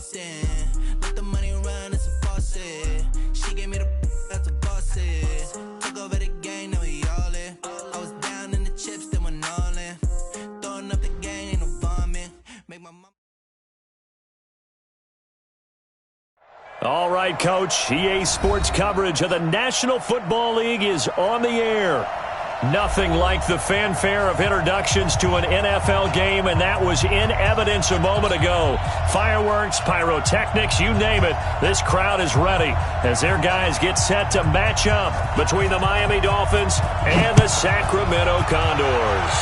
Boston. Let the money run, it's a faucet. She gave me the that's a faucet. Took over the game, now we all in. I was down in the chips, then went all in. Throwing up the game, ain't no vomit. Make my mom. All right, Coach. EA Sports coverage of the National Football League is on the air. Nothing like the fanfare of introductions to an NFL game, and that was in evidence a moment ago. Fireworks, pyrotechnics, you name it. This crowd is ready as their guys get set to match up between the Miami Dolphins and the Sacramento Condors.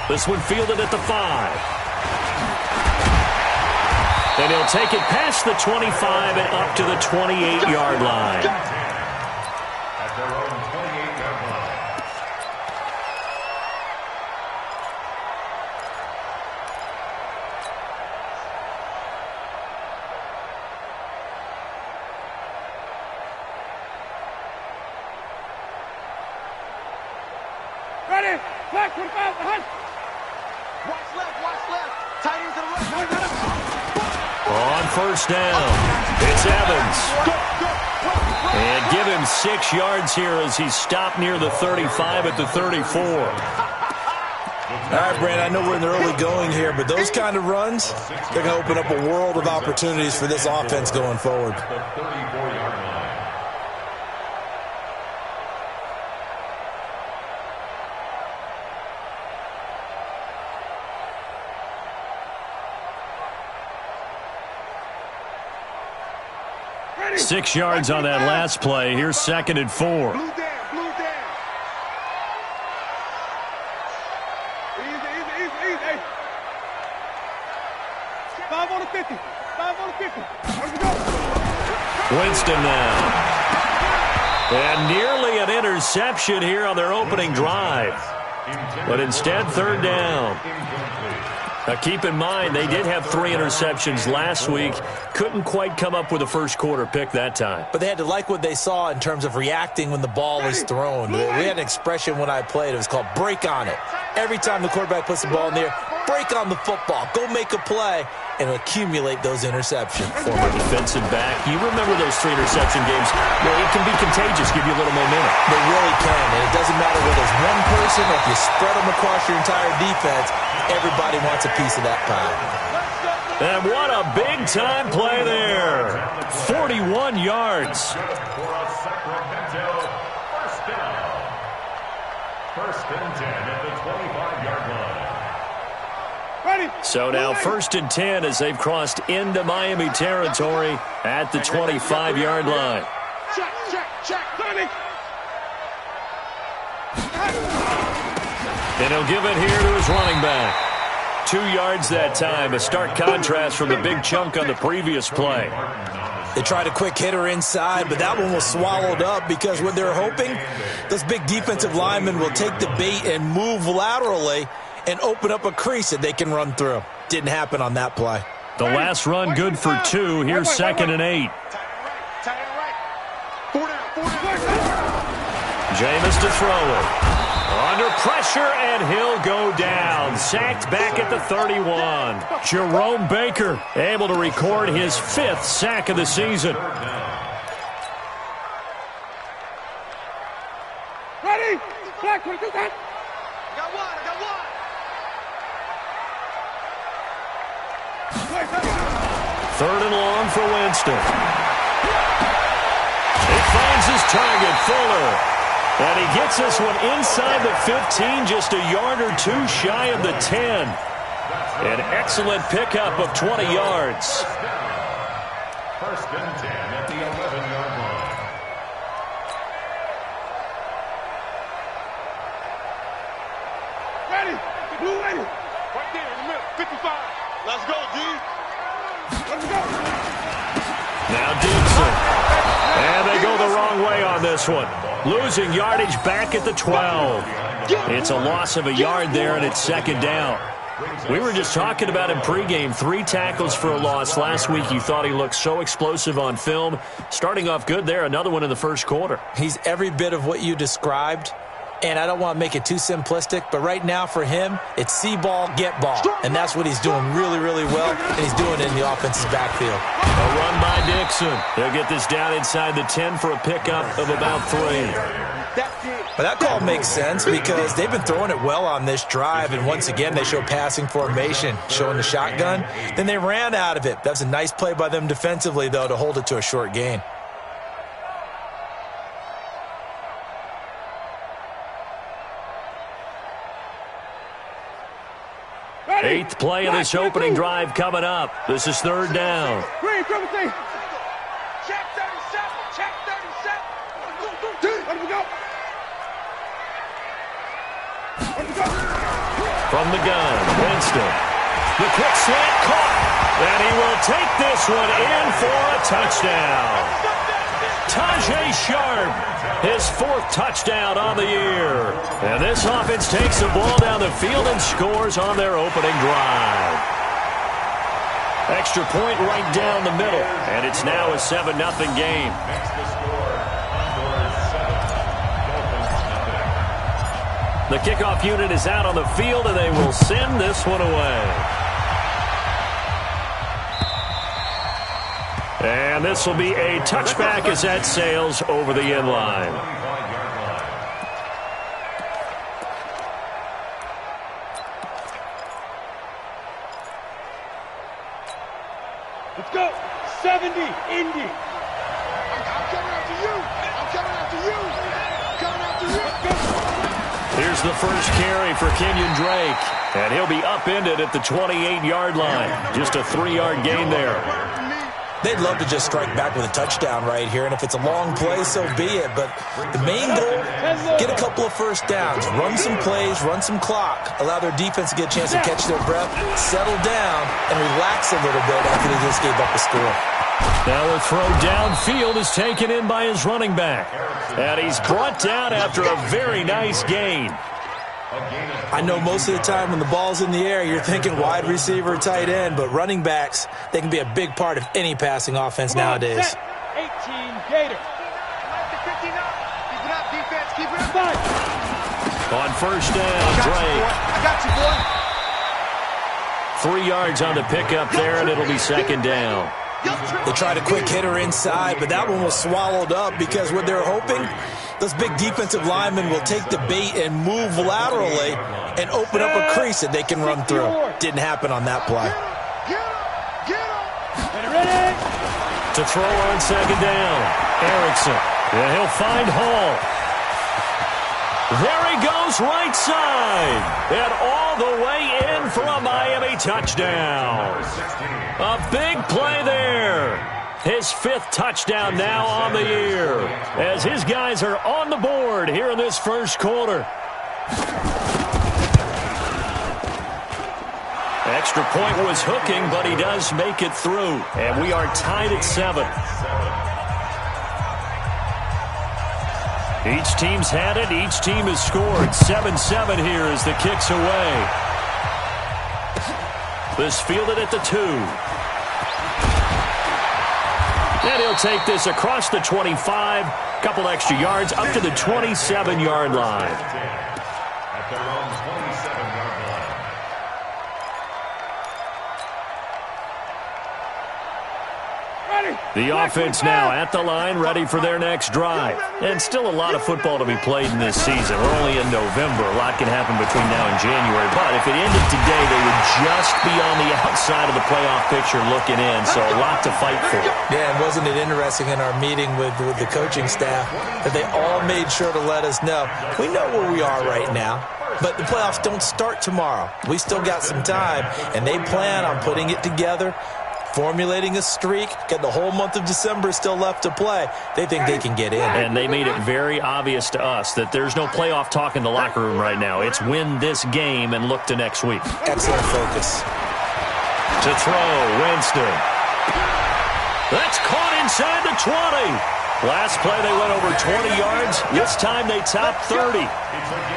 This one fielded at the 5. And he'll take it past the 25 and up to the 28-yard line. At their own 28-yard line. Ready? Flag 25, hunt. Watch left. Tight end to the right. On first down, it's Evans. And give him 6 yards here as he's stopped near the 35 at the 34. All right, Brandon, I know we're in the early going here, but those kind of runs, they're going to open up a world of opportunities for this offense going forward. The 34-yard line. 6 yards on that last play. Here's 2nd and 4. Blue down. Easy. 5 on the 50. Let's go. Winston now. And nearly an interception here on their opening drive. But instead, 3rd down. Now, keep in mind, they did have 3 interceptions last week. Couldn't quite come up with a first-quarter pick that time. But they had to like what they saw in terms of reacting when the ball was thrown. We had an expression when I played. It was called break on it. Every time the quarterback puts the ball in the air, break on the football. Go make a play and accumulate those interceptions. Former defensive back. You remember those 3 interception games. Well, it can be contagious, give you a little momentum. They really can, and it doesn't matter whether it's one person or if you spread them across your entire defense. Everybody wants a piece of that pie. And what a big-time play there. 41 yards. For a Sacramento first down. 1st and 10 at the 25-yard line. Ready. So now 1st and 10 as they've crossed into Miami territory at the 25-yard line. Check. Ready. And he'll give it here to his running back. 2 yards that time, a stark contrast from the big chunk on the previous play. They tried a quick hitter inside, but that one was swallowed up because what they're hoping, those big defensive linemen will take the bait and move laterally and open up a crease that they can run through. Didn't happen on that play. The last run good for 2. Here's 2nd and 8. Jameis to throw it. Under pressure, and he'll go down. Sacked back at the 31. Jerome Baker able to record his 5th sack of the season. Ready. Flag 22. I got one. 3rd and long for Winston. He finds his target, Fuller. And he gets this one inside the 15, just a yard or 2 shy of the 10. An excellent pickup of 20 yards. 1st and 10 at the 11-yard line. Ready. Blue ready. Right there in the middle. 55. Let's go, D. Let's go. Now Dixon. And they go the wrong way on this one. Losing yardage back at the 12. It's a loss of a yard there, and it's 2nd down. We were just talking about him pregame. 3 tackles for a loss last week. You thought he looked so explosive on film. Starting off good there. Another one in the 1st quarter. He's every bit of what you described, And I don't want to make it too simplistic, but right now for him, it's see ball, get ball. And that's what he's doing really, really well, and he's doing it in the offense's backfield. A run by Dixon. They'll get this down inside the 10 for a pickup of about 3. But that call makes sense because they've been throwing it well on this drive, and once again they show passing formation, showing the shotgun. Then they ran out of it. That's a nice play by them defensively, though, to hold it to a short gain. Eighth play of this opening drive coming up. This is 3rd down. Check 37. Check 37. Let me go. From the gun, Winston. The quick slant caught. And he will take this one in for a touchdown. Tajay Sharp, his 4th touchdown on the year. And this offense takes the ball down the field and scores on their opening drive. Extra point right down the middle. And it's now a 7-0 game. The kickoff unit is out on the field, and they will send this one away. And this will be a touchback as that sails over the end line. Let's go. 70, Indy. I'm coming after you. I'm coming after you. I'm coming after you. Here's the first carry for Kenyon Drake. And he'll be upended at the 28-yard line. Just a 3-yard gain there. They'd love to just strike back with a touchdown right here, and if it's a long play, so be it. But the main goal, get a couple of first downs, run some plays, run some clock, allow their defense to get a chance to catch their breath, settle down, and relax a little bit after they just gave up a score. Now a throw downfield is taken in by his running back. And he's brought down after a very nice gain. I know most of the time when the ball's in the air, you're thinking wide receiver, tight end, but running backs, they can be a big part of any passing offense nowadays. 18 Gator. Keep it up, defense. Keep it up. On first down, Drake. I got you, boy. 3 yards on the pickup there, and it'll be 2nd down. They tried a quick hitter inside, but that one was swallowed up because what they're hoping, those big defensive linemen will take the bait and move laterally and open up a crease that they can run through. Didn't happen on that play. To throw on 2nd down, Erickson. And he'll find Hall. There he goes right side. And all the way in for a Miami touchdown. A big play there. His 5th touchdown now on the year. As his guys are on the board here in this first quarter. Extra point was hooking, but he does make it through. And we are tied at 7. Each team's had it. Each team has scored. 7-7 here as the kick's away. This fielded at the 2. And he'll take this across the 25. Couple extra yards up to the 27-yard line. At their own 27-yard line. The offense now at the line, ready for their next drive. And still a lot of football to be played in this season. We're only in November. A lot can happen between now and January. But if it ended today, they would just be on the outside of the playoff picture looking in. So a lot to fight for. Yeah, and wasn't it interesting in our meeting with the coaching staff that they all made sure to let us know, we know where we are right now, but the playoffs don't start tomorrow. We still got some time, and they plan on putting it together, formulating a streak, got the whole month of December still left to play. They think they can get in. And they made it very obvious to us that there's no playoff talk in the locker room right now. It's win this game and look to next week. Excellent focus. To throw, Winston. That's caught inside the 20. Last play they went over 20 yards. This time they topped 30.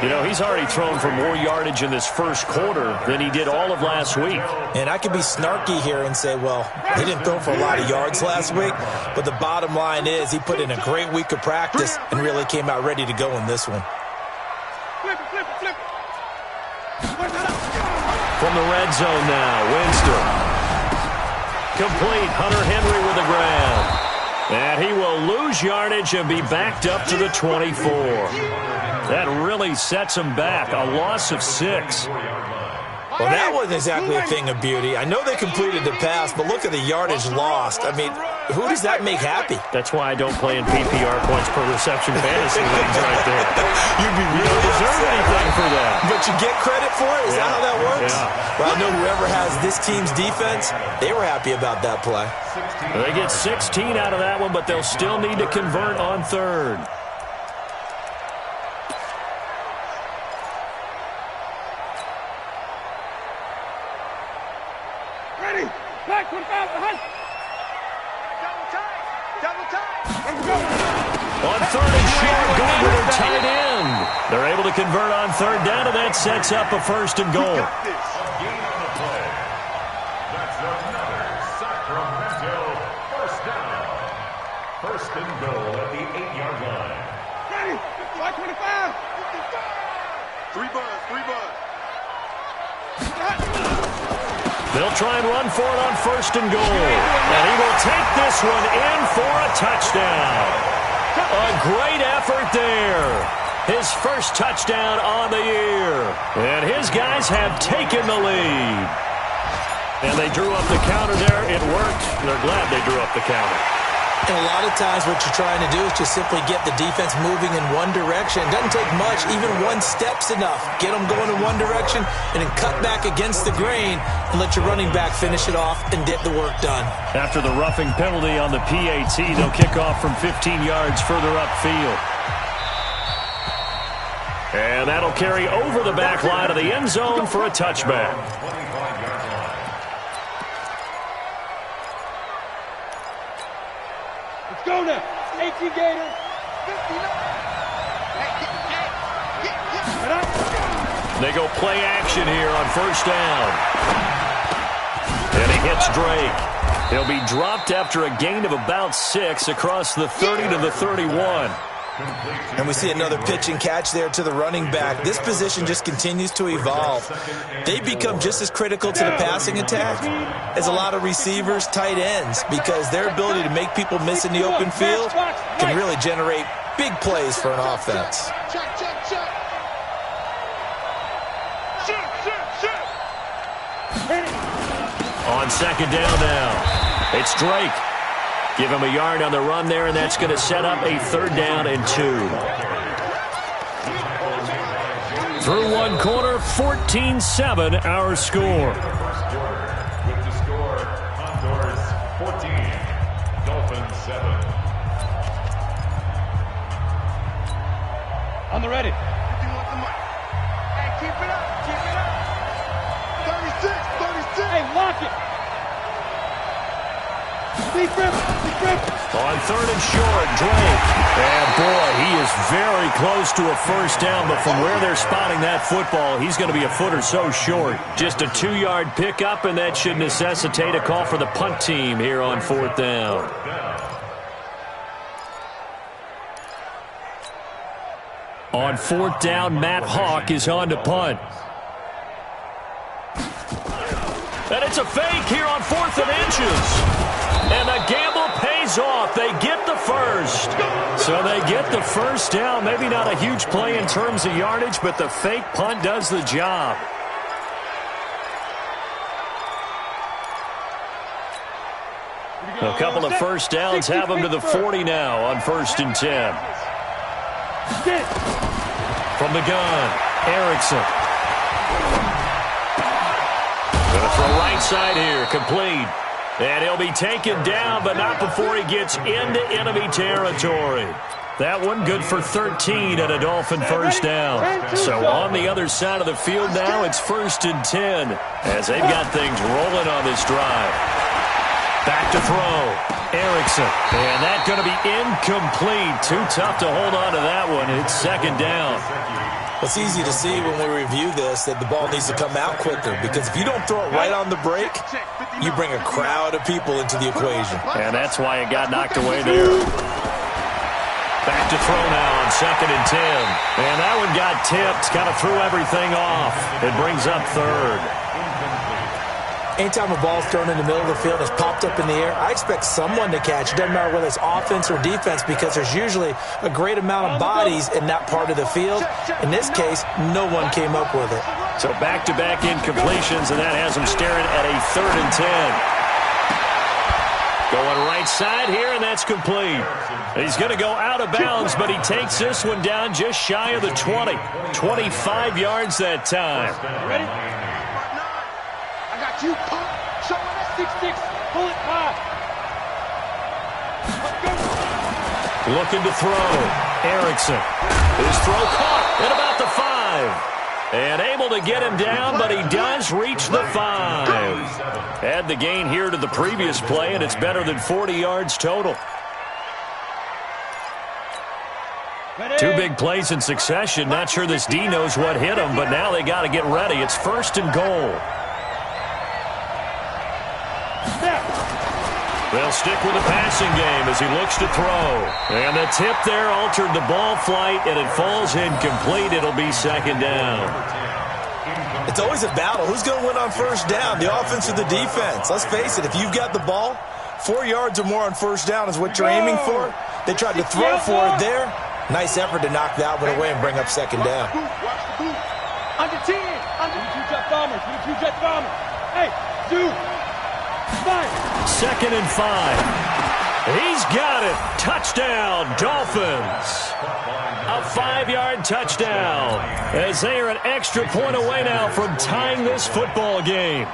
You know, he's already thrown for more yardage in this first quarter than he did all of last week. And I could be snarky here and say, well, he didn't throw for a lot of yards last week, but the bottom line is he put in a great week of practice and really came out ready to go in this one. From the red zone now, Winston. Complete, Hunter Henry with the grab. And he will lose yardage and be backed up to the 24. That really sets him back, a loss of 6. Well, that wasn't exactly a thing of beauty. I know they completed the pass, but look at the yardage lost. I mean, who does that make happy? That's why I don't play in PPR points per reception fantasy leagues right there. You'd be really you don't deserve anything for that. But you get credit for it? Is that how that works? Yeah. Well, I know whoever has this team's defense, they were happy about that play. They get 16 out of that one, but they'll still need to convert on third. Back 25 behind. Double time. Let's go. On third and short, going to their tight end. They're able to convert on third down, and that sets up a first and goal. A gain on the play. That's another Sacramento first down. First and goal at the 8-yard line. Ready. Back 25. 3 buzz. They'll try and run for it on first and goal. And he will take this one in for a touchdown. A great effort there. His first touchdown on the year. And his guys have taken the lead. And they drew up the counter there. It worked. They're glad they drew up the counter. And a lot of times what you're trying to do is just simply get the defense moving in one direction. It doesn't take much. Even one step's enough. Get them going in one direction and then cut back against the grain and let your running back finish it off and get the work done. After the roughing penalty on the PAT, they'll kick off from 15 yards further upfield. And that'll carry over the back line of the end zone for a touchback. Go now. 18 Gators. They go play action here on first down. And he hits Drake. He'll be dropped after a gain of about 6 across the 30 to the 31. And we see another pitch and catch there to the running back. This position just continues to evolve. They become just as critical to the passing attack as a lot of receivers, tight ends, because their ability to make people miss in the open field can really generate big plays for an offense. On second down now, it's Drake. Give him a yard on the run there, and that's going to set up a third down and 2. Through one quarter, 14-7 our score. With the score, Condors 14, Dolphins 7. On the ready. Hey, keep it up. 36. Hey, lock it. Deep grip. On third and short, Drake. And boy, he is very close to a first down, but from where they're spotting that football, he's going to be a foot or so short. Just a 2-yard pickup, and that should necessitate a call for the punt team here on fourth down. On fourth down, Matt Hawk is on to punt. And it's a fake here on 4th and inches. And the gamble pays off. They get the first. So they get the first down. Maybe not a huge play in terms of yardage, but the fake punt does the job. A couple of first downs have them to the 40 now on 1st and 10. From the gun, Erickson. Gonna throw right side here, complete. And he'll be taken down, but not before he gets into enemy territory. That one good for 13 at a Dolphin first down. So on the other side of the field now, it's 1st and 10 as they've got things rolling on this drive. Back to throw. Erickson. And that's going to be incomplete. Too tough to hold on to that one. It's 2nd down. It's easy to see when we review this that the ball needs to come out quicker, because if you don't throw it right on the break, you bring a crowd of people into the equation. And that's why it got knocked away there. Back to throw now on 2nd and 10. And that one got tipped, kind of threw everything off. It brings up 3rd. Anytime a ball's thrown in the middle of the field and it's popped up in the air, I expect someone to catch. It doesn't matter whether it's offense or defense because there's usually a great amount of bodies in that part of the field. In this case, no one came up with it. So back-to-back incompletions, and that has him staring at a 3rd and 10. Going right side here, and that's complete. He's going to go out of bounds, but he takes this one down just shy of the 20. 25 yards that time. Ready? I got you, pump. Show me that 6'6". Pull it high. Looking to throw. Erickson. His throw caught at about the 5. And able to get him down, but he does reach the 5. Add the gain here to the previous play, and it's better than 40 yards total. Two big plays in succession. Not sure this D knows what hit him, but now they got to get ready. It's 1st and goal. They'll stick with the passing game as he looks to throw. And the tip there altered the ball flight, and it falls incomplete. It'll be 2nd down. It's always a battle. Who's going to win on 1st down, the offense or the defense? Let's face it, if you've got the ball, 4 yards or more on 1st down is what you're aiming for. They tried to throw for it there. Nice effort to knock that one away and bring up 2nd down. Under 10. Under 2-jet bombers. 2-jet bombers. Hey, dude. 2nd and 5. He's got it. Touchdown, Dolphins. A 5-yard touchdown as they are an extra point away now from tying this football game.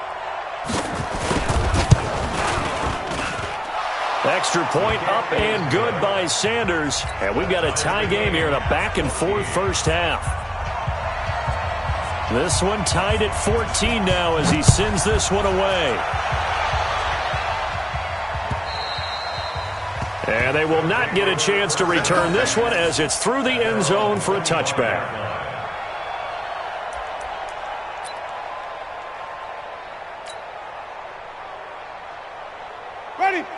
Extra point up and good by Sanders. And we've got a tie game here in a back-and-forth first half. This one tied at 14 now as he sends this one away. And they will not get a chance to return this one as it's through the end zone for a touchback.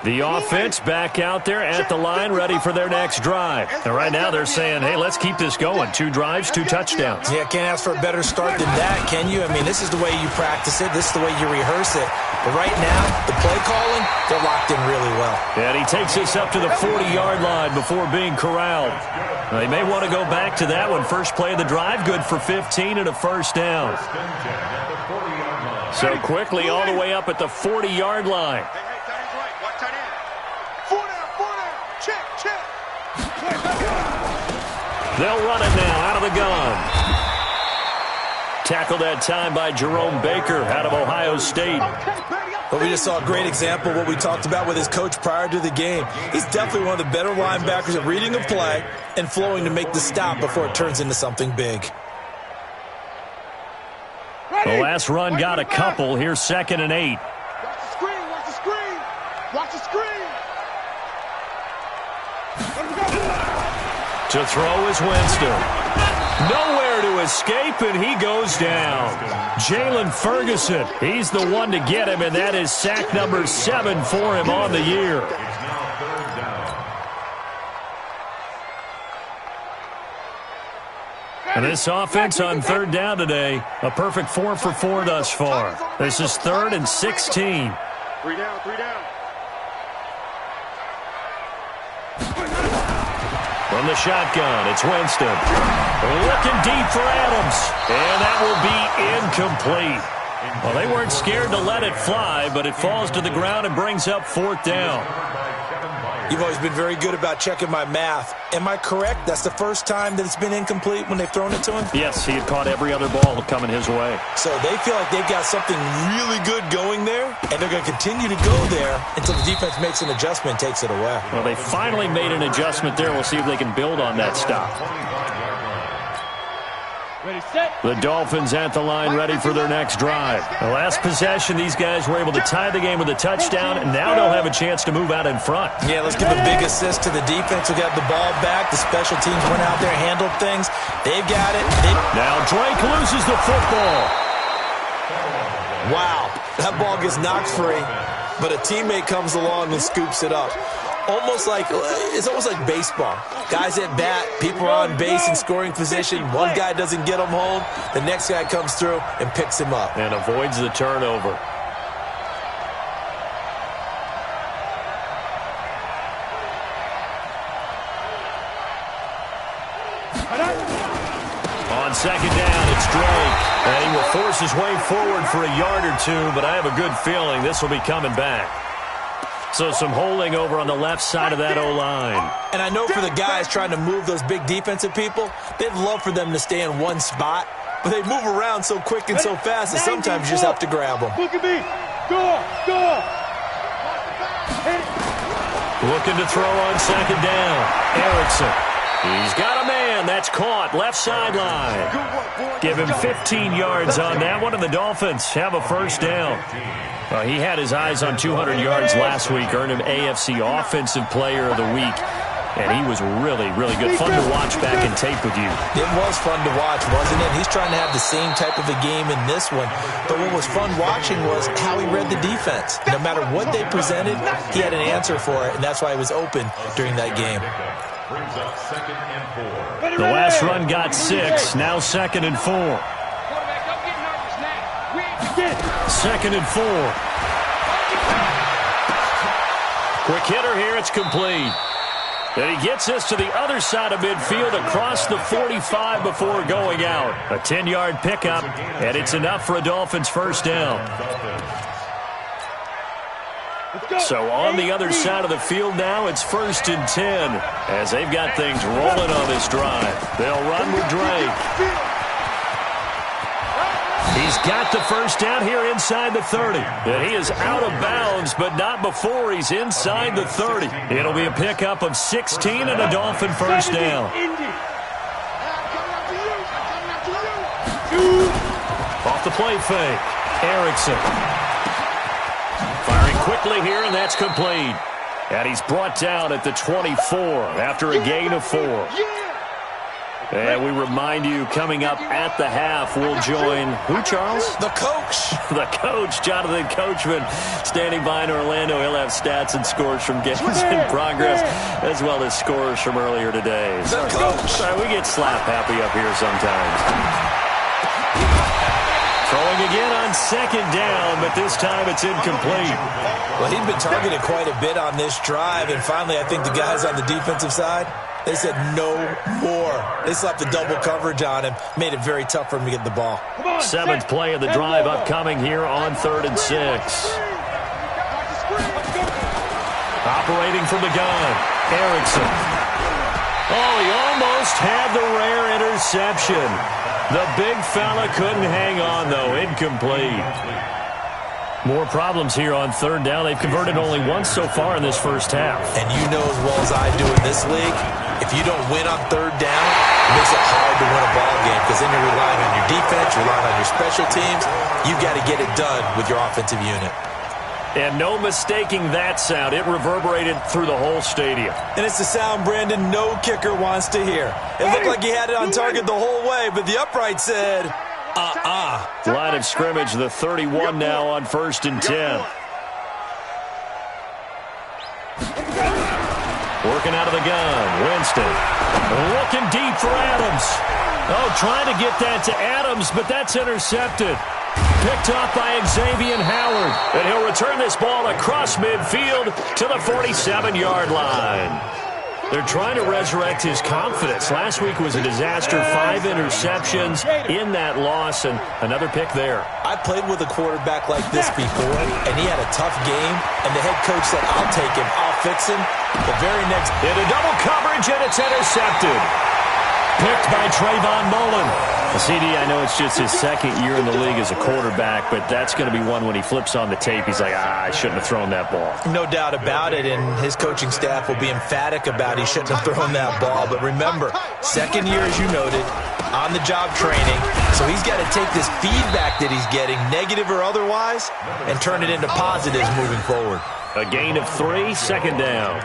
The offense back out there at the line, ready for their next drive. And right now they're saying, hey, let's keep this going. 2 drives, 2 touchdowns. Yeah, can't ask for a better start than that, can you? I mean, this is the way you practice it. This is the way you rehearse it. But right now, the play calling, they're locked in really well. And he takes this up to the 40-yard line before being corralled. They may want to go back to that one. First play of the drive, good for 15 and a 1st down. So quickly all the way up at the 40-yard line. They'll run it now out of the gun. Tackled that time by Jerome Baker out of Ohio State. But we just saw a great example of what we talked about with his coach prior to the game. He's definitely one of the better linebackers at reading a play and flowing to make the stop before it turns into something big. The last run got a couple. Here's 2nd and 8. Watch the screen, watch the screen. Watch the screen. To throw is Winston. Nowhere to escape, and he goes down. Jalen Ferguson, he's the one to get him, and that is sack number 7 for him on the year. And this offense on 3rd down today, a perfect 4 for 4 thus far. This is 3rd and 16. 3 down, 3 down. From the shotgun, it's Winston. Looking deep for Adams. And that will be incomplete. Well, they weren't scared to let it fly, but it falls to the ground and brings up 4th down. You've always been very good about checking my math. Am I correct? That's the first time that it's been incomplete when they've thrown it to him? Yes, he had caught every other ball coming his way. So they feel like they've got something really good going there, and they're going to continue to go there until the defense makes an adjustment and takes it away. Well, they finally made an adjustment there. We'll see if they can build on that stop. Ready, set. The Dolphins at the line, ready for their next drive. The last possession, these guys were able to tie the game with a touchdown, and now they'll have a chance to move out in front. Yeah, let's give a big assist to the defense who got the ball back. The special teams went out there, handled things. They've got it. Now Drake loses the football. Wow, that ball gets knocked free, but a teammate comes along and scoops it up. Almost like, it's almost like baseball. Guys at bat, people are on base in scoring position. One guy doesn't get him home. The next guy comes through and picks him up. And avoids the turnover. On second down, it's Drake. And he will force his way forward for a yard or two, but I have a good feeling this will be coming back. So some holding over on the left side of that O-line. And I know for the guys trying to move those big defensive people, they'd love for them to stay in one spot, but they move around so quick and so fast that sometimes you just have to grab them. Look at me. Go. Looking to throw on second down. Erickson. He's got a man. That's caught. Left sideline. Give him 15 yards on that one, and the Dolphins have a first down. He had his eyes on 200 yards last week, earned him AFC Offensive Player of the Week, and he was really, really good. Fun to watch back in tape with you. It was fun to watch, wasn't it? He's trying to have the same type of a game in this one, but what was fun watching was how he read the defense. No matter what they presented, he had an answer for it, and that's why he was open during that game. Brings up 2nd and 4. The last run got 6, now 2nd and 4. Second and 4. Quick hitter here, it's complete. And he gets this to the other side of midfield across the 45 before going out. A 10-yard pickup, and it's enough for a Dolphins first down. So on the other side of the field now, it's 1st and 10 as they've got things rolling on this drive. They'll run with Drake. He's got the first down here inside the 30. And he is out of bounds, but not before he's inside the 30. It'll be a pickup of 16 and a Dolphin first down. Off the play fake. Erickson. Firing quickly here, and that's complete. And he's brought down at the 24 after a gain of 4. And we remind you, coming up at the half, we'll join who, Charles? The coach. The coach, Jonathan Coachman, standing by in Orlando. He'll have stats and scores from games in progress, as well as scores from earlier today. The coach. Sorry, we get slap happy up here sometimes. Throwing again on second down, but this time it's incomplete. Well, he'd been targeted quite a bit on this drive, and finally I think the guys on the defensive side, they said no more. They slapped the double coverage on him, made it very tough for him to get the ball. 7th play of the drive upcoming here on 3rd and 6. Operating from the gun, Erickson. Oh, he almost had the rare interception. The big fella couldn't hang on, though. Incomplete. More problems here on 3rd down. They've converted only once so far in this first half. And you know as well as I do in this league, if you don't win on 3rd down, it makes it hard to win a ball game because then you're relying on your defense, you're relying on your special teams. You've got to get it done with your offensive unit. And no mistaking that sound. It reverberated through the whole stadium. And it's the sound Brandon no kicker wants to hear. It looked like he had it on target the whole way, but the upright said, Line of scrimmage, the 31 now on 1st and 10. Working out of the gun, Winston. Looking deep for Adams. Oh, trying to get that to Adams, but that's intercepted. Picked off by Xavier Howard. And he'll return this ball across midfield to the 47-yard line. They're trying to resurrect his confidence. Last week was a disaster. 5 interceptions in that loss, and another pick there. I played with a quarterback like this before, and he had a tough game, and the head coach said, I'll take him, I'll fix him. The very next... Into double coverage, and it's intercepted. Picked by Trayvon Mullen. CD, I know it's just his 2nd year in the league as a quarterback, but that's going to be one when he flips on the tape. He's like, I shouldn't have thrown that ball. No doubt about it, and his coaching staff will be emphatic about he shouldn't have thrown that ball. But remember, 2nd year, as you noted, on-the-job training, so he's got to take this feedback that he's getting, negative or otherwise, and turn it into positives moving forward. A gain of 3, 2nd down.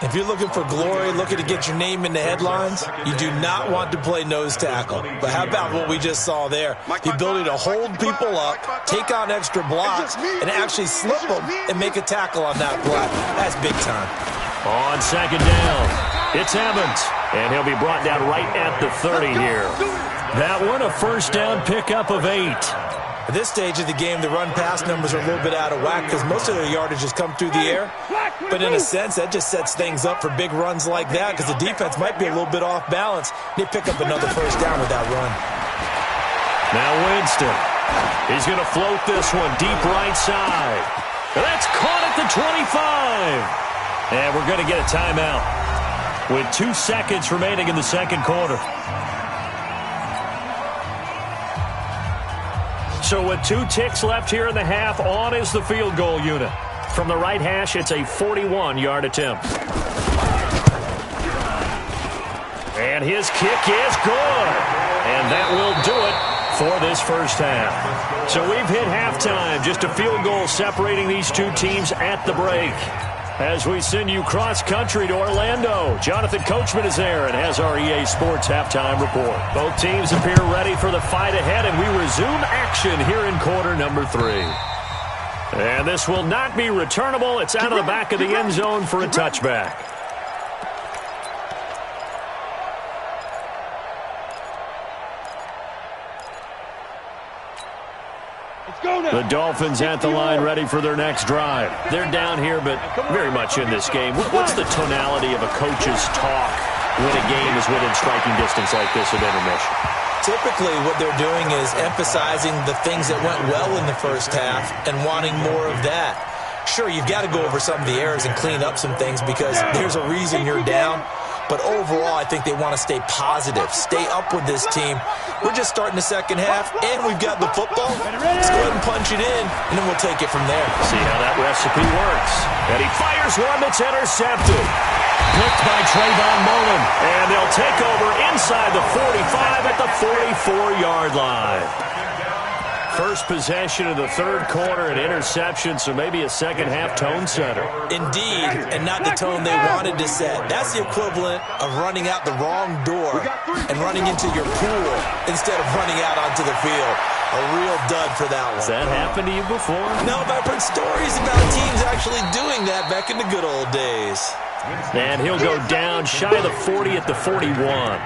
If you're looking for glory, looking to get your name in the headlines, you do not want to play nose tackle. But how about what we just saw there? The ability to hold people up, take on extra blocks, and actually slip them and make a tackle on that block. That's big time. On second down, it's Evans, and he'll be brought down right at the 30 here. That one, a first down pickup of 8. At this stage of the game, the run-pass numbers are a little bit out of whack because most of their yardage has come through the air. But in a sense, that just sets things up for big runs like that because the defense might be a little bit off balance. They pick up another first down with that run. Now Winston. He's going to float this one deep right side. That's caught at the 25. And we're going to get a timeout with 2 seconds remaining in the second quarter. So with 2 ticks left here in the half, on is the field goal unit. From the right hash, it's a 41-yard attempt. And his kick is good. And that will do it for this first half. So we've hit halftime. Just a field goal separating these two teams at the break. As we send you cross-country to Orlando, Jonathan Coachman is there and has our EA Sports halftime report. Both teams appear ready for the fight ahead, and we resume action here in quarter number 3. And this will not be returnable. It's out of the back of the end zone for a touchback. The Dolphins at the line ready for their next drive. They're down here, but very much in this game. What's the tonality of a coach's talk when a game is within striking distance like this at intermission? Typically, what they're doing is emphasizing the things that went well in the first half and wanting more of that. Sure, you've got to go over some of the errors and clean up some things because there's a reason you're down. But overall, I think they want to stay positive, stay up with this team. We're just starting the second half, and we've got the football. Let's go ahead and punch it in, and then we'll take it from there. See how that recipe works. And he fires one that's intercepted. Picked by Trayvon Mullen. And they'll take over inside the 45 at the 44-yard line. First possession of the third quarter, an interception, so maybe a second-half tone setter. Indeed, and not the tone they wanted to set. That's the equivalent of running out the wrong door and running into your pool instead of running out onto the field. A real dud for that one. Has that happened to you before? No, but I've heard stories about teams actually doing that back in the good old days. And he'll go down shy of the 40 at the 41.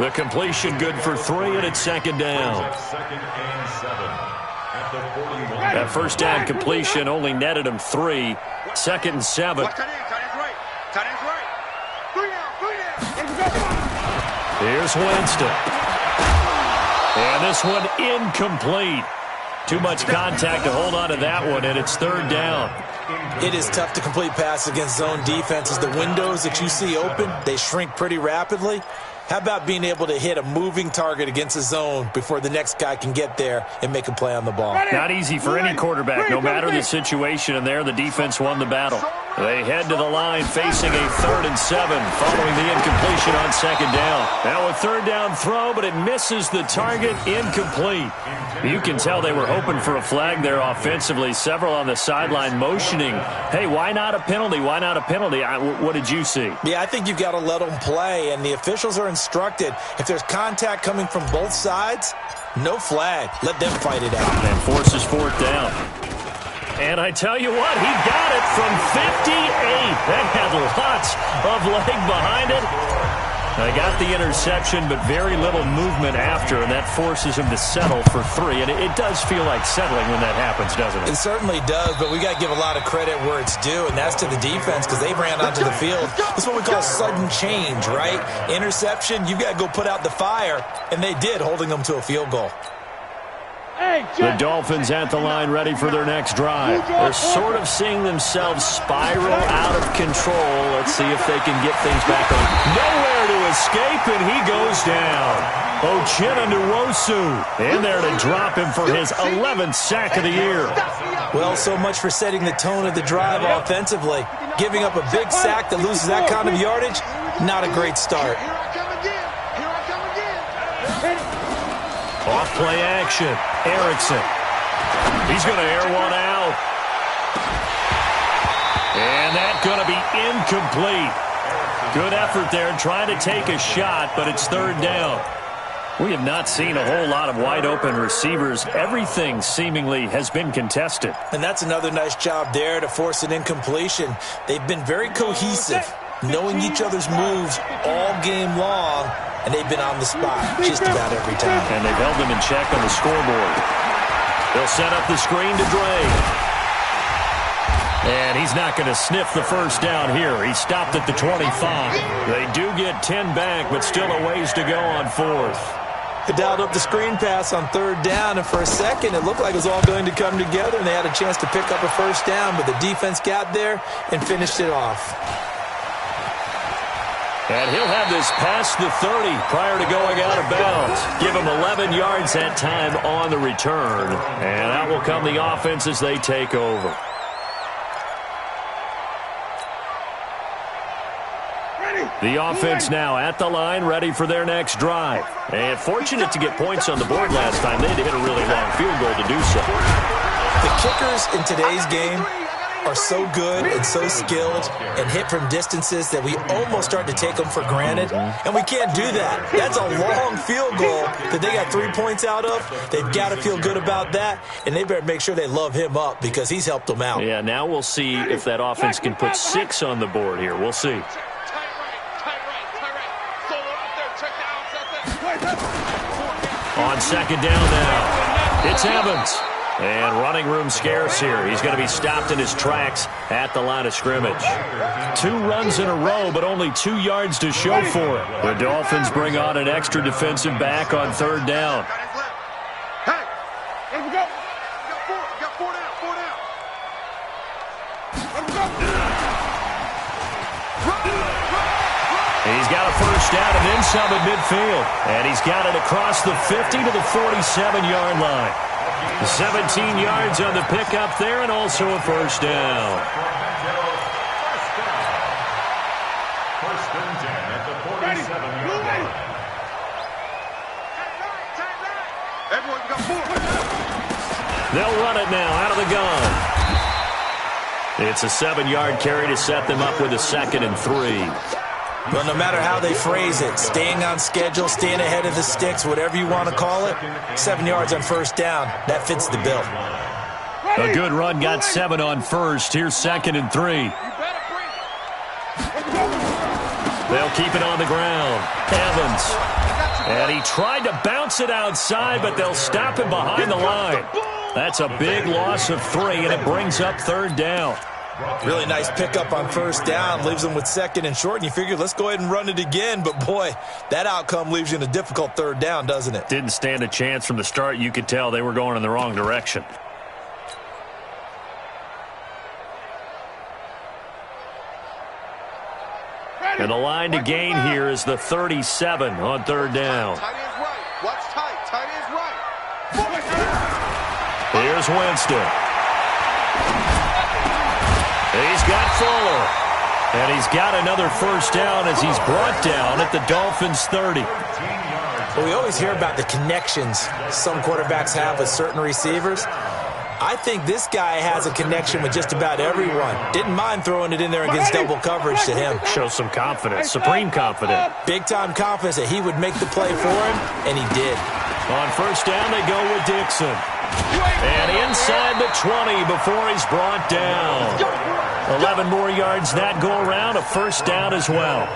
The completion good for 3, and it's second down. That first down completion only netted him 3. Second and 7. Here's Winston. And this one incomplete. Too much contact to hold on to that one, and it's third down. It is tough to complete passes against zone defenses. The windows that you see open, they shrink pretty rapidly. How about being able to hit a moving target against a zone before the next guy can get there and make a play on the ball? Not easy for any quarterback, no matter the situation, and there the defense won the battle. They head to the line facing a 3rd and 7 following the incompletion on second down. Now a third down throw, but it misses the target, incomplete. You can tell they were hoping for a flag there offensively. Several on the sideline motioning, hey, why not a penalty? Why not a penalty? What did you see? Yeah, I think you've got to let them play, and the officials are instructed. If there's contact coming from both sides, no flag. Let them fight it out. And forces fourth down. And I tell you what, he got it from 58. That had lots of leg behind it. They got the interception, but very little movement after, and that forces him to settle for 3. And it does feel like settling when that happens, doesn't it? It certainly does, but we got to give a lot of credit where it's due, and that's to the defense because they ran onto the field. That's what we call sudden change, right? Interception, you got to go put out the fire, and they did, holding them to a field goal. The Dolphins at the line ready for their next drive. They're sort of seeing themselves spiral out of control. Let's see if they can get things back on. Nowhere to escape, and he goes down. Uchenna Nwosu in there to drop him for his 11th sack of the year. Well, so much for setting the tone of the drive offensively. Giving up a big sack that loses that kind of yardage, not a great start. Off play action. Erickson. He's going to air one out. And that's going to be incomplete. Good effort there trying to take a shot, but it's third down. We have not seen a whole lot of wide open receivers. Everything seemingly has been contested. And that's another nice job there to force an incompletion. They've been very cohesive. knowing each other's moves all game long, and they've been on the spot just about every time. And they've held them in check on the scoreboard. They'll set up the screen to Drake. And he's not going to sniff the first down here. He stopped at the 25. They do get 10 back, but still a ways to go on fourth. They dialed up the screen pass on third down, and for a second it looked like it was all going to come together, and they had a chance to pick up a first down, but the defense got there and finished it off. And he'll have this past the 30 prior to going out of bounds. Give him 11 yards that time on the return. And out will come the offense as they take over. The offense now at the line, ready for their next drive. And fortunate to get points on the board last time. They had to hit a really long field goal to do so. The kickers in today's game are so good and so skilled and hit from distances that we almost start to take them for granted. And we can't do that. That's a long field goal that they got 3 points out of. They've got to feel good about that, and they better make sure they love him up because he's helped them out. Yeah, now we'll see if that offense can put 6 on the board here. We'll see. On second down now, it's Evans. And running room scarce here. He's going to be stopped in his tracks at the line of scrimmage. 2 runs in a row, but only 2 yards to show for it. The Dolphins bring on an extra defensive back on third down. Hey, let him go. You got 4 down, 4 down. Let him go. He's got a first down and then some at midfield. And he's got it across the 50 to the 47-yard line. 17 yards on the pickup there and also a first down. First and 10 at the 47-yard line. Everyone, you got 4. They'll run it now out of the gun. It's a 7-yard carry to set them up with a 2nd and 3. Well, no matter how they phrase it, staying on schedule, staying ahead of the sticks, whatever you want to call it, 7 yards on first down, that fits the bill. A good run got 7 on first. Here's 2nd and 3. They'll keep it on the ground. Evans. And he tried to bounce it outside, but they'll stop him behind the line. That's a big loss of 3, and it brings up third down. Really nice pickup on first down. Leaves them with 2nd and short, and you figure, let's go ahead and run it again. But, boy, that outcome leaves you in a difficult third down, doesn't it? Didn't stand a chance from the start. You could tell they were going in the wrong direction. And the line to gain here is the 37 on third down. Tight end's right. Watch tight. Tight end's right. Here's Winston. He's got Fuller. And he's got another first down as he's brought down at the Dolphins' 30. Well, we always hear about the connections some quarterbacks have with certain receivers. I think this guy has a connection with just about everyone. Didn't mind throwing it in there against double coverage to him. Shows some confidence, supreme confidence. Big-time confidence that he would make the play for him, and he did. On first down, they go with Dixon. And inside the 20 before he's brought down. 11 more yards that go around, a first down as well.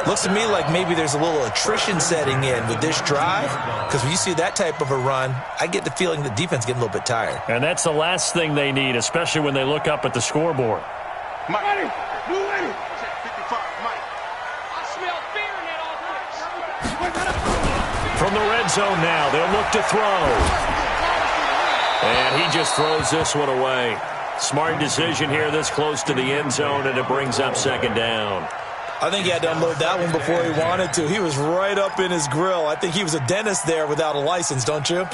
Looks to me like maybe there's a little attrition setting in with this drive, because when you see that type of a run, I get the feeling the defense getting a little bit tired. And that's the last thing they need, especially when they look up at the scoreboard. Mike, blue lady. 55, Mike. I smell fear in that offense. From the red zone now, they'll look to throw. And he just throws this one away. Smart decision here this close to the end zone, and it brings up second down. I think he had to unload that one before he wanted to. He was right up in his grill. I think he was a dentist there without a license, don't you?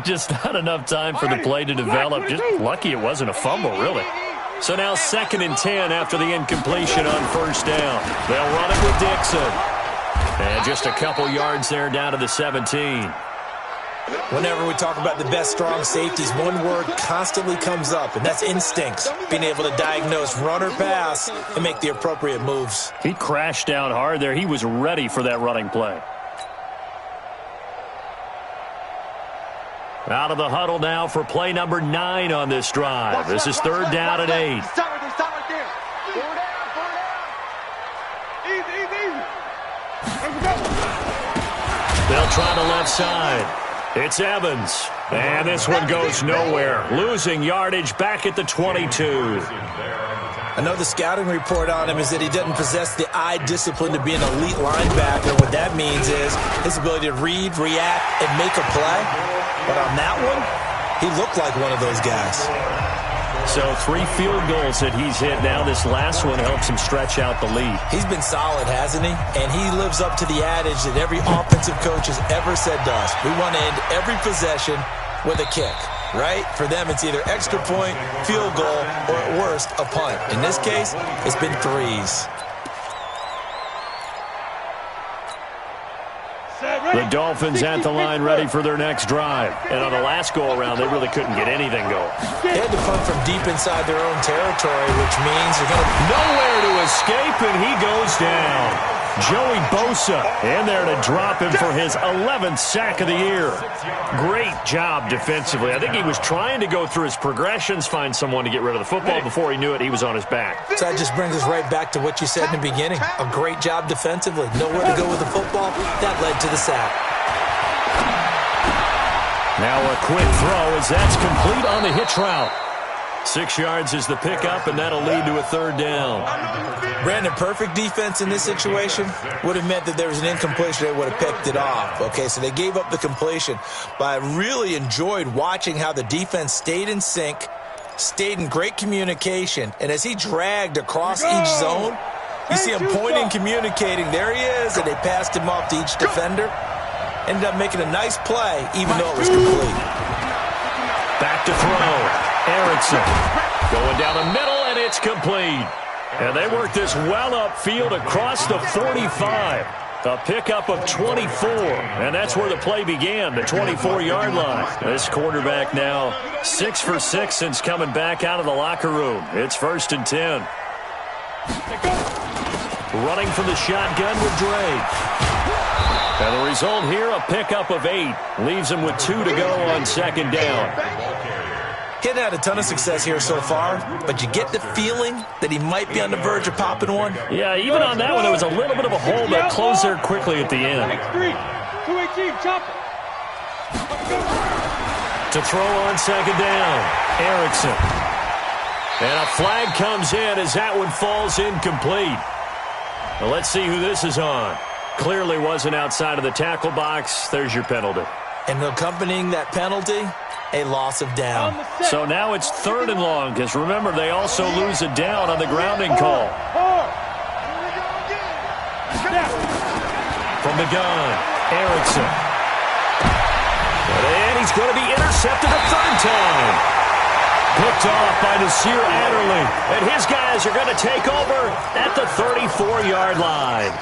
Just not enough time for the play to develop. Just lucky it wasn't a fumble, really. So now 2nd and 10 after the incompletion on first down. They'll run it with Dixon. And just a couple yards there down to the 17. Whenever we talk about the best strong safeties, one word constantly comes up, and that's instincts. Being able to diagnose run or pass and make the appropriate moves. He crashed down hard there. He was ready for that running play. Out of the huddle now for play number 9 on this drive. This is third down and 8. Stop right there. 4 down. They'll try the left side. It's Evans. And this one goes nowhere. Losing yardage back at the 22. I know the scouting report on him is that he doesn't possess the eye discipline to be an elite linebacker. What that means is his ability to read, react, and make a play. But on that one, he looked like one of those guys. So 3 field goals that he's hit now. This last one helps him stretch out the lead. He's been solid, hasn't he? And he lives up to the adage that every offensive coach has ever said to us. We want to end every possession with a kick, right? For them, it's either extra point, field goal, or at worst, a punt. In this case, it's been 3s. The Dolphins at the line ready for their next drive. And on the last go-around, they really couldn't get anything going. They had to punt from deep inside their own territory, which means they're going to... Nowhere to escape, and he goes down. Joey Bosa in there to drop him for his 11th sack of the year. Great job defensively. I think he was trying to go through his progressions, find someone to get rid of the football. Before he knew it, he was on his back. So that just brings us right back to what you said in the beginning. A great job defensively. Nowhere to go with the football. That led to the sack. Now a quick throw as that's complete on the hitch route. 6 yards is the pickup, and that'll lead to a 3rd down. Brandon, perfect defense in this situation would have meant that there was an incompletion. They would have picked it off. Okay, so they gave up the completion. But I really enjoyed watching how the defense stayed in sync, stayed in great communication, and as he dragged across each zone, you see him pointing, communicating. There he is, and they passed him off to each defender. Ended up making a nice play, even though it was complete. Back to throw. Erickson going down the middle, and it's complete. And they work this well upfield across the 45. A pickup of 24, and that's where the play began, the 24-yard line. This quarterback now 6 for 6 since coming back out of the locker room. It's 1st and 10. Running from the shotgun with Drake. And the result here, a pickup of 8. Leaves him with 2 to go on 2nd down. He hadn't had a ton of success here so far, but you get the feeling that he might be on the verge of popping one. Yeah, even on that one, there was a little bit of a hole that closed there quickly at the end. To throw on 2nd down, Erickson. And a flag comes in as that one falls incomplete. Well, let's see who this is on. Clearly wasn't outside of the tackle box. There's your penalty. And accompanying that penalty, a loss of down. So now it's 3rd and long, because remember, they also lose a down on the grounding call. From the gun, Erickson. And he's going to be intercepted a 3rd time. Picked off by Nasir Adderley. And his guys are going to take over at the 34-yard line.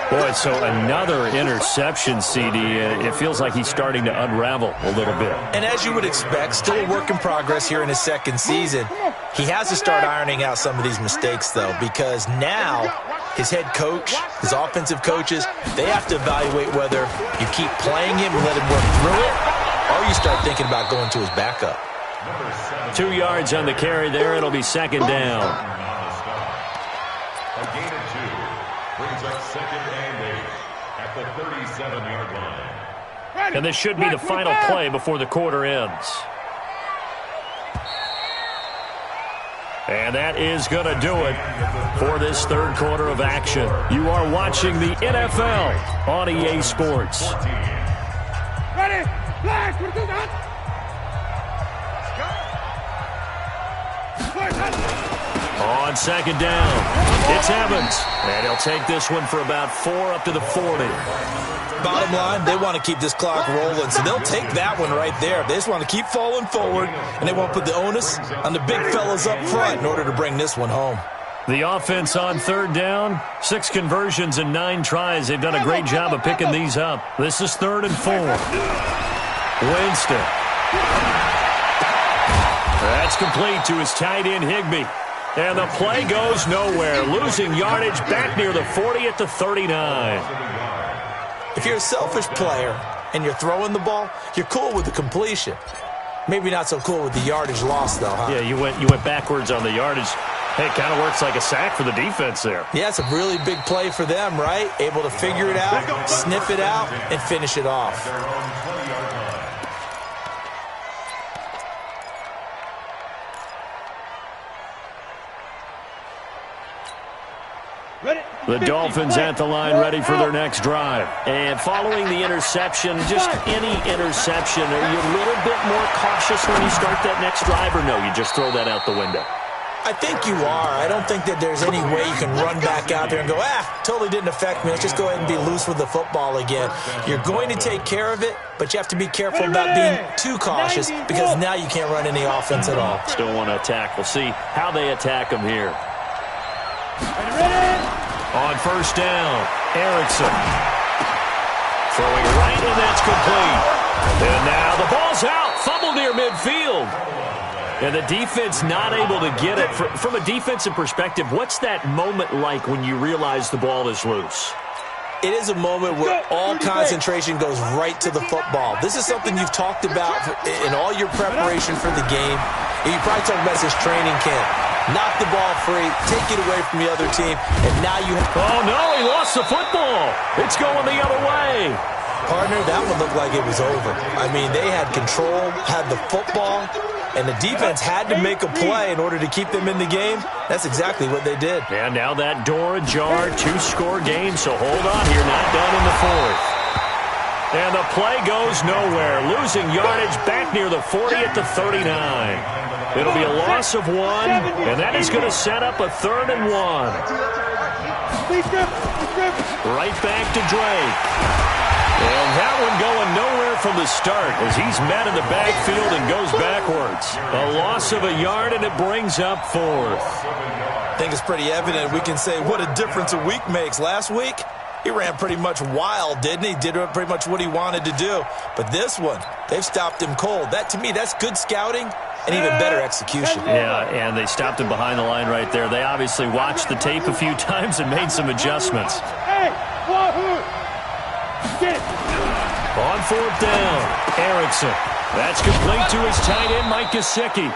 Boy, so another interception, CD. It feels like he's starting to unravel a little bit. And as you would expect, still a work in progress here in his 2nd season. He has to start ironing out some of these mistakes, though, because now his head coach, his offensive coaches, they have to evaluate whether you keep playing him and let him work through it, or you start thinking about going to his backup. 2 yards on the carry there. It'll be 2nd down. A gain of 2 brings up 2nd and 8 at the 37-yard line. And this should be the final play before the quarter ends. And that is going to do it for this 3rd quarter of action. You are watching the NFL on EA Sports. Ready? Flash, we're doing that. On 2nd down, it's Evans. And he'll take this one for about 4 up to the 40. Bottom line, they want to keep this clock rolling, so they'll take that one right there. They just want to keep falling forward, and they want to put the onus on the big fellas up front in order to bring this one home. The offense on 3rd down, 6 conversions and 9 tries. They've done a great job of picking these up. This is 3rd and 4. Winston. That's complete to his tight end, Higbee. And the play goes nowhere, losing yardage back near the 40 at the 39. If you're a selfish player and you're throwing the ball, you're cool with the completion. Maybe not so cool with the yardage loss, though, huh? Yeah, you went backwards on the yardage. Hey, it kind of works like a sack for the defense there. Yeah, it's a really big play for them, right? Able to figure it out, sniff it out, and finish it off. The Dolphins at the line ready for their next drive. And following the interception, just any interception, are you a little bit more cautious when you start that next drive, or no, you just throw that out the window? I think you are. I don't think that there's any way you can run back out there and go, totally didn't affect me. Let's just go ahead and be loose with the football again. You're going to take care of it, but you have to be careful about being too cautious because now you can't run any offense at all. Still want to attack. We'll see how they attack them here. On first down, Erickson. Throwing right, and that's complete. And now the ball's out. Fumble near midfield. And the defense not able to get it. From a defensive perspective, what's that moment like when you realize the ball is loose? It is a moment where all concentration goes right to the football. This is something you've talked about in all your preparation for the game. And you probably talked about this training camp. Knock the ball free, take it away from the other team, and now you have... Oh, no, he lost the football. It's going the other way. Partner, that one looked like it was over. I mean, they had control, had the football, and the defense had to make a play in order to keep them in the game. That's exactly what they did. And now that door ajar, two-score game, so hold on here, not done in the fourth. And the play goes nowhere, losing yardage back near the 40 at the 39. It'll be a loss of 1, and that is going to set up a 3rd and 1. Right back to Drake. And that one going nowhere from the start as he's met in the backfield and goes backwards. A loss of a yard, and it brings up 4th. I think it's pretty evident. We can say what a difference a week makes. Last week, he ran pretty much wild, didn't he? Did pretty much what he wanted to do. But this one, they've stopped him cold. That, to me, that's good scouting and even better execution. Yeah, and they stopped him behind the line right there. They obviously watched the tape a few times and made some adjustments. Hey, Wahoo! Get it! On 4th down, Erickson. That's complete to his tight end, Mike Gesicki.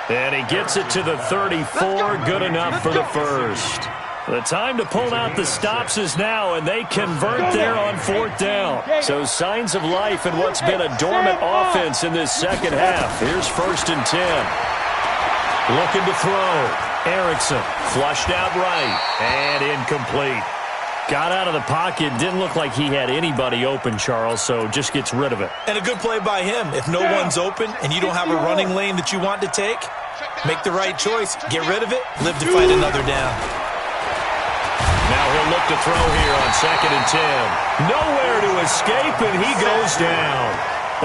And he gets it to the 34, good enough for the first. The time to pull out the stops is now, and they convert there on 4th down. So signs of life in what's been a dormant offense in this second half. Here's 1st and 10. Looking to throw. Erickson flushed out right and incomplete. Got out of the pocket. Didn't look like he had anybody open, Charles, so just gets rid of it. And a good play by him. If no one's open and you don't have a running lane that you want to take, make the right choice. Get rid of it. Live to fight another down. Now he'll look to throw here on 2nd and 10. Nowhere to escape, and he goes down.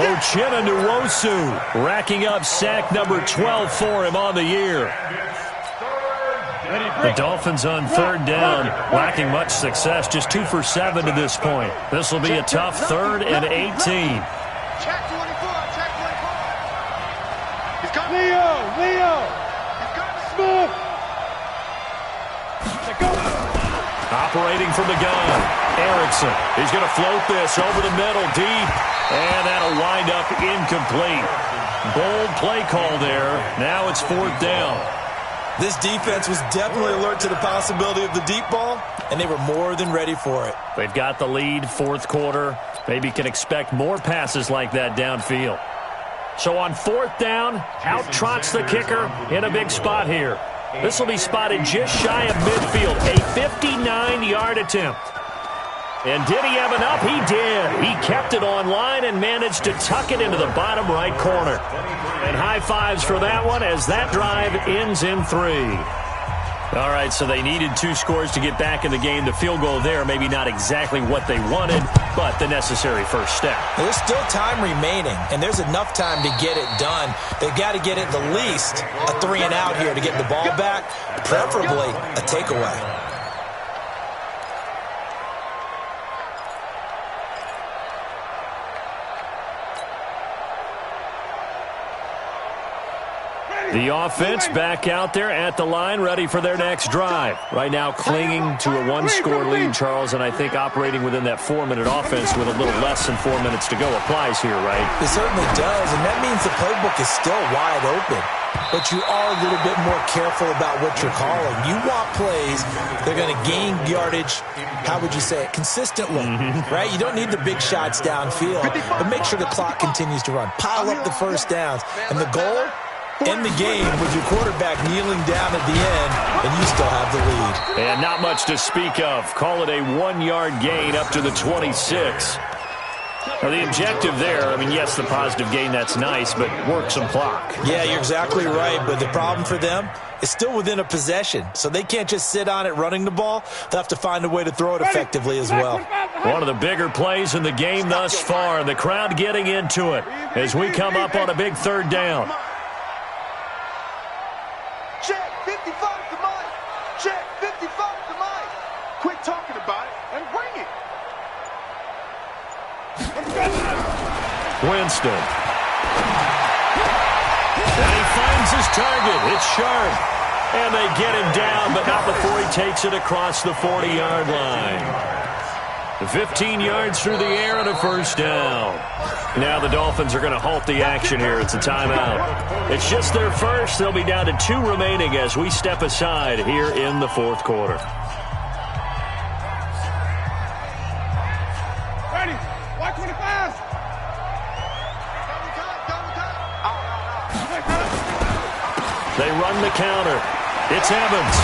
Uchenna Nwosu racking up sack number 12 for him on the year. The Dolphins on 3rd down, lacking much success, just 2 for 7 to this point. This will be a tough 3rd and 18. Check 24, check 24. He's got Leo! He's got Smooth! Go! Operating from the gun, Erickson. He's going to float this over the middle deep, and that'll wind up incomplete. Bold play call there. Now it's 4th down. This defense was definitely alert to the possibility of the deep ball, and they were more than ready for it. They've got the lead, 4th quarter. Maybe can expect more passes like that downfield. So on 4th down, out trots the kicker in a big spot here. This will be spotted just shy of midfield, a 59-yard attempt. And did he have enough? He did. He kept it on line and managed to tuck it into the bottom right corner. And high fives for that one as that drive ends in 3. All right, so they needed 2 scores to get back in the game. The field goal there, maybe not exactly what they wanted, but the necessary first step. There's still time remaining, and there's enough time to get it done. They've got to get at the least a 3 and out here to get the ball back, preferably a takeaway. The offense back out there at the line, ready for their next drive. Right now clinging to a 1-score lead, Charles, and I think operating within that 4-minute offense with a little less than 4 minutes to go applies here, right? It certainly does, and that means defensive playbook is still wide open, but you are a little bit more careful about what you're calling. You want plays that are going to gain yardage, how would you say it, consistently, right? You don't need the big shots downfield, but make sure the clock continues to run. Pile up the first downs. And the goal, end the game with your quarterback kneeling down at the end, and you still have the lead. And not much to speak of. Call it a 1-yard gain up to the 26. Well, the objective there, I mean, yes, the positive gain, that's nice, but work some clock. Yeah, you're exactly right, but the problem for them is still within a possession, so they can't just sit on it running the ball. They'll have to find a way to throw it effectively as well. One of the bigger plays in the game thus far, and the crowd getting into it as we come up on a big third down. Check 55 to Mike. Check 55 to Mike. Quit talking about it and bring it. Winston. And he finds his target. It's sharp. And they get him down, but not before he takes it across the 40-yard line. 15 yards through the air and a first down. Now the Dolphins are going to halt the action here. It's a timeout. It's just their first. They'll be down to 2 remaining as we step aside here in the fourth quarter. Ready. White 25. They run the counter. It's Evans.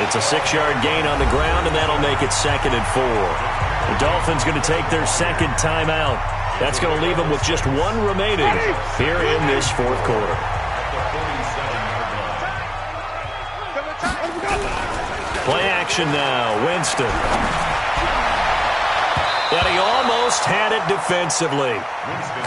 It's a 6-yard gain on the ground, and that'll make it 2nd and 4. The Dolphins going to take their second timeout. That's going to leave them with just 1 remaining here in this fourth quarter. Play action now. Winston. And he almost had it defensively.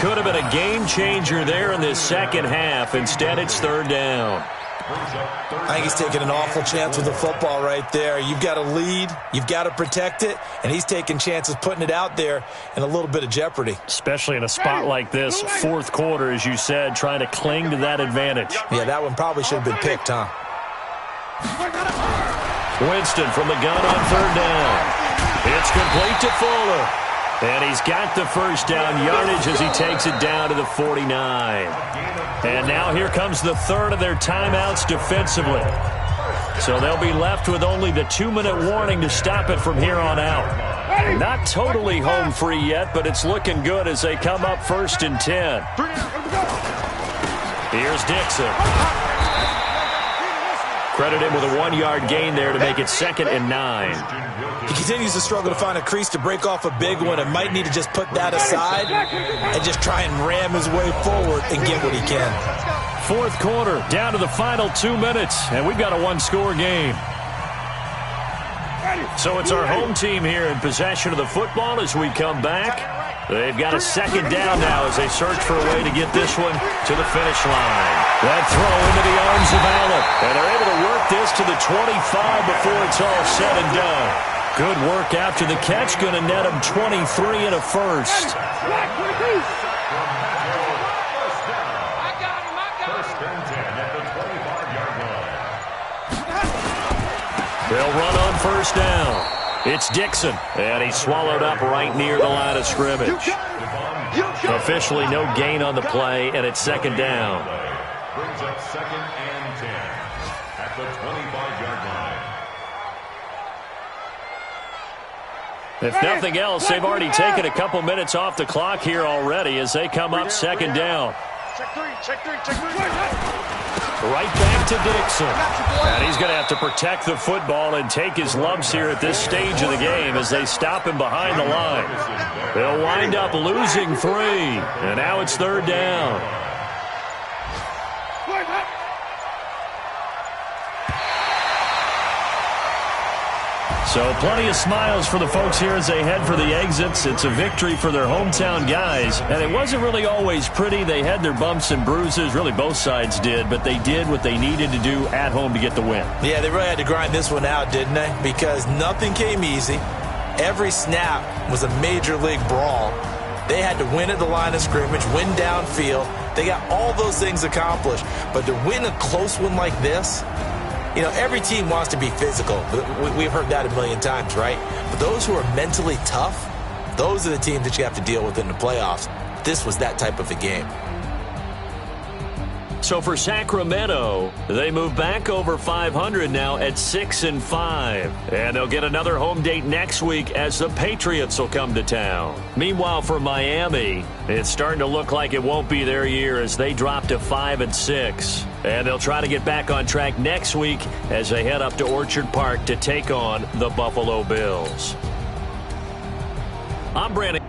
Could have been a game changer there in this second half. Instead, it's third down. I think he's taking an awful chance with the football right there. You've got to lead, you've got to protect it, and he's taking chances putting it out there in a little bit of jeopardy. Especially in a spot like this, fourth quarter, as you said, trying to cling to that advantage. Yeah, that one probably should have been picked, huh? Winston from the gun on third down. It's complete to Fuller. And he's got the first down yardage as he takes it down to the 49. And now here comes the third of their timeouts defensively. So they'll be left with only the 2-minute warning to stop it from here on out. Not totally home free yet, but it's looking good as they come up 1st and 10. Here's Dixon. Credit him with a 1-yard gain there to make it 2nd and 9. He continues to struggle to find a crease to break off a big one and might need to just put that aside and just try and ram his way forward and get what he can. Fourth quarter, down to the final 2 minutes, and we've got a 1-score game. So it's our home team here in possession of the football as we come back. They've got a second down now as they search for a way to get this one to the finish line. That throw into the arms of Allen. And they're able to work this to the 25 before it's all said and done. Good work after the catch. Going to net him 23 and a first. They'll run on first down. It's Dixon, and he's swallowed up right near the line of scrimmage. Officially no gain on the play, and it's second down. Brings up 2nd and 10 at the 25-yard line. If nothing else, they've already taken a couple minutes off the clock here already as they come up second down. Check three. Right back to Dixon. And he's going to have to protect the football and take his lumps here at this stage of the game as they stop him behind the line. They'll wind up losing 3. And now it's third down. So plenty of smiles for the folks here as they head for the exits. It's a victory for their hometown guys. And it wasn't really always pretty. They had their bumps and bruises. Really, both sides did. But they did what they needed to do at home to get the win. Yeah, they really had to grind this one out, didn't they? Because nothing came easy. Every snap was a major league brawl. They had to win at the line of scrimmage, win downfield. They got all those things accomplished. But to win a close one like this, you know, every team wants to be physical. We've heard that a million times, right? But those who are mentally tough, those are the teams that you have to deal with in the playoffs. this was that type of a game. So for Sacramento, they move back over 500 now at 6-5. And they'll get another home date next week as the Patriots will come to town. Meanwhile, for Miami, it's starting to look like it won't be their year as they drop to 5-6. And they'll try to get back on track next week as they head up to Orchard Park to take on the Buffalo Bills. I'm Brandon.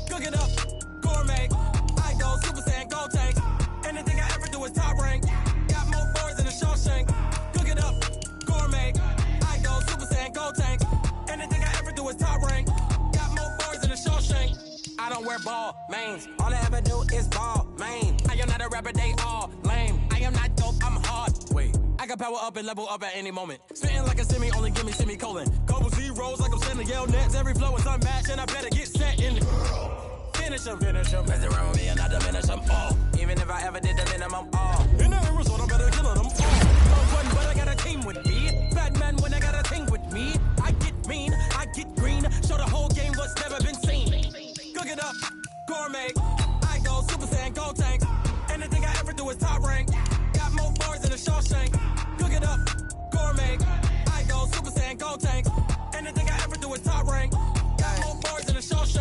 Cook it up, gourmet. I go Super Saiyan, go tank. Anything I ever do is top rank. Got more boards than a Shawshank. Cook it up, gourmet. I go Super Saiyan, go tank. Anything I ever do is top rank. Got more boards than a Shawshank. I don't wear ball mains. All I ever do is ball main. I am not a rapper, they all lame. I am not dope, I'm hard. Wait, I can power up and level up at any moment. Spitting like a semi, only give me semicolon. Couple zeros like I'm sending yell nets. Every flow is unmatched and I better get set in. Finish them. Mess around with me and I diminish them all. Even if I ever did the minimum all. In the result, I better kill them all. One, but I got a team with me. Bad man when I got a thing with me. I get mean, I get green. Show the whole game what's never been seen. Cook it up, gourmet. I go Super Saiyan, go tank. Anything I ever do is top rank. Got more bars than a Shawshank. Cook it up, gourmet. I go Super Saiyan, go tank. Anything I ever do is top rank.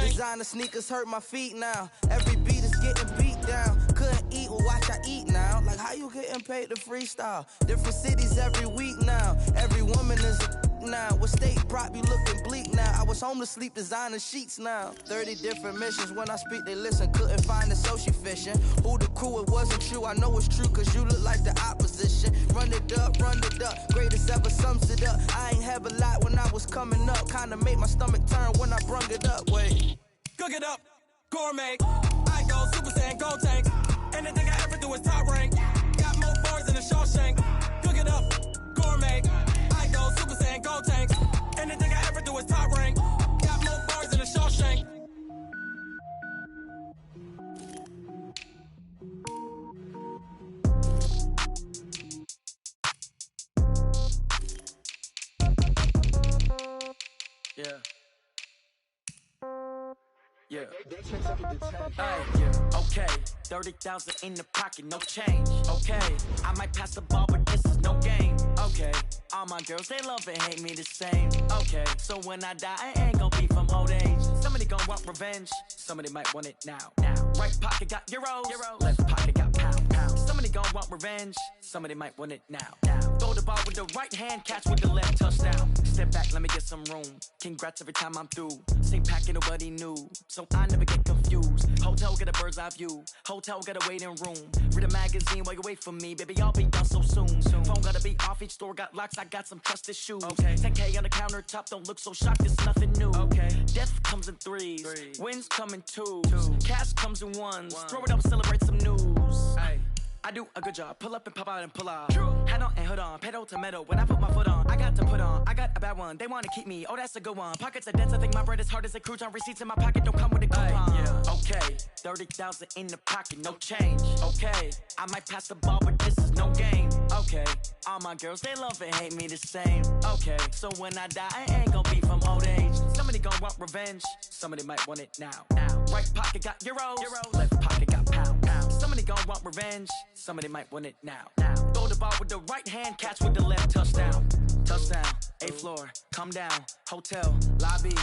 Designer sneakers hurt my feet now. Every beat is getting beat down. Couldn't eat, well watch I eat now. Like how you getting paid to freestyle? Different cities every week now. Every woman is a now. With state prop you looking bleak now. I was home to sleep designer sheets now. 30 different missions. When I speak they listen. Couldn't find it so she fishing. Who the crew, it wasn't true. I know it's true cause you look like the opposition. Run it up. Greatest ever sums it up. I ain't have a lot when I was coming up. Kinda made my stomach turn when I brung it up. Wait. Cook it up, gourmet. I go Super Saiyan, go tank. Anything I ever do is top rank. Got more bars than a Shawshank. Cook it up, gourmet. I go Super Saiyan, go tank. Anything I ever do is top rank. Got more bars than a Shawshank. Yeah. Okay, 30,000 in the pocket, no change. Okay, I might pass the ball, but this is no game. Okay, all my girls, they love and hate me the same. Okay, so when I die, I ain't gon' be from old age. Somebody gon' want revenge, somebody might want it now. Right pocket got euros, left pocket got pound. Somebody gon' want revenge, somebody might want it now. Throw the ball with the right hand, catch with the left, touchdown. Step back, let me get some room. Congrats every time I'm through. Same packet, nobody knew, so I never get confused. Hotel get a bird's eye view. Hotel got a waiting room. Read a magazine while you wait for me, baby. I'll be done so soon. Phone gotta be off. Each store got locks. I got some trusted shoes. Okay. 10K on the countertop. Don't look so shocked. It's nothing new. Okay. Death comes in threes. Wins come in twos. Cash comes in ones. Throw it up, celebrate some news. Ay. I do a good job. Pull up and pop out and pull out. Hat on and hood on. Pedal to metal. When I put my foot on, I got to put on. I got a bad one. They want to keep me. Oh, that's a good one. Pockets are dense. I think my bread is hard as a crouton. Receipts in my pocket don't come with a coupon. Yeah. Okay. 30,000 in the pocket. No change. Okay. I might pass the ball, but this is no game. Okay. All my girls, they love and hate me the same. Okay. So when I die, I ain't gonna be from old age. Somebody gonna want revenge. Somebody might want it now. Right pocket got euros. Left pocket got pound. Somebody gon' want revenge. Somebody might want it now. Throw the ball with the right hand, catch with the left, touchdown. Touchdown, 8th floor, come down, hotel, lobby.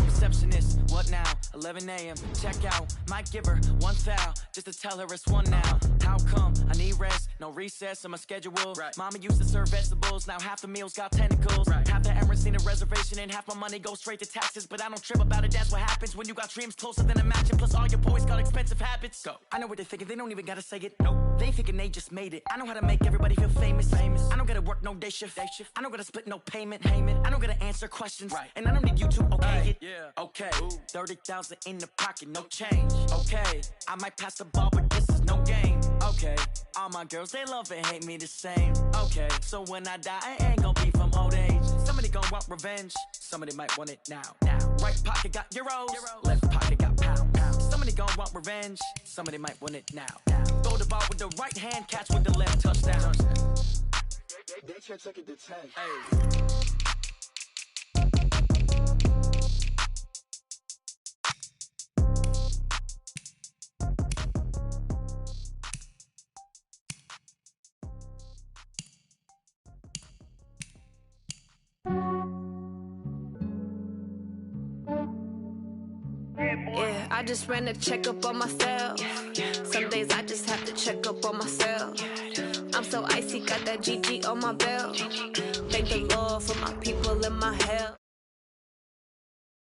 Receptionist, what now? 11 a.m. Check out, might give her one foul just to tell her it's one now. How come? I need rest, no recess in my schedule. Right. Mama used to serve vegetables, now half the meals got tentacles. Right. Half the errands need a reservation and half my money goes straight to taxes. But I don't trip about it, that's what happens when you got dreams closer than a match. Plus all your boys got expensive habits. Go. I know what they're thinking, they don't even gotta say it. Nope. They thinking they just made it. I know how to make everybody feel famous. I don't gotta work no day shift. I don't gotta split no payment. I don't gotta answer questions. Right. And I don't need you to okay it. Yeah. Okay, 30,000 in the pocket, no change. Okay, I might pass the ball, but this is no game. Okay, all my girls, they love and hate me the same. Okay, so when I die, I ain't gon' be from old age. Somebody gon' want revenge, somebody might want it now. Right pocket got euros, left pocket got pound. Somebody gon' want revenge, somebody might want it now. Throw the ball with the right hand, catch with the left, touchdown. They can't take it to 10. Hey. Yeah, I just ran a checkup on myself. Some days I just have to check up on myself. I'm so icy, got that GG on my belt. Thank the Lord for my people and my health.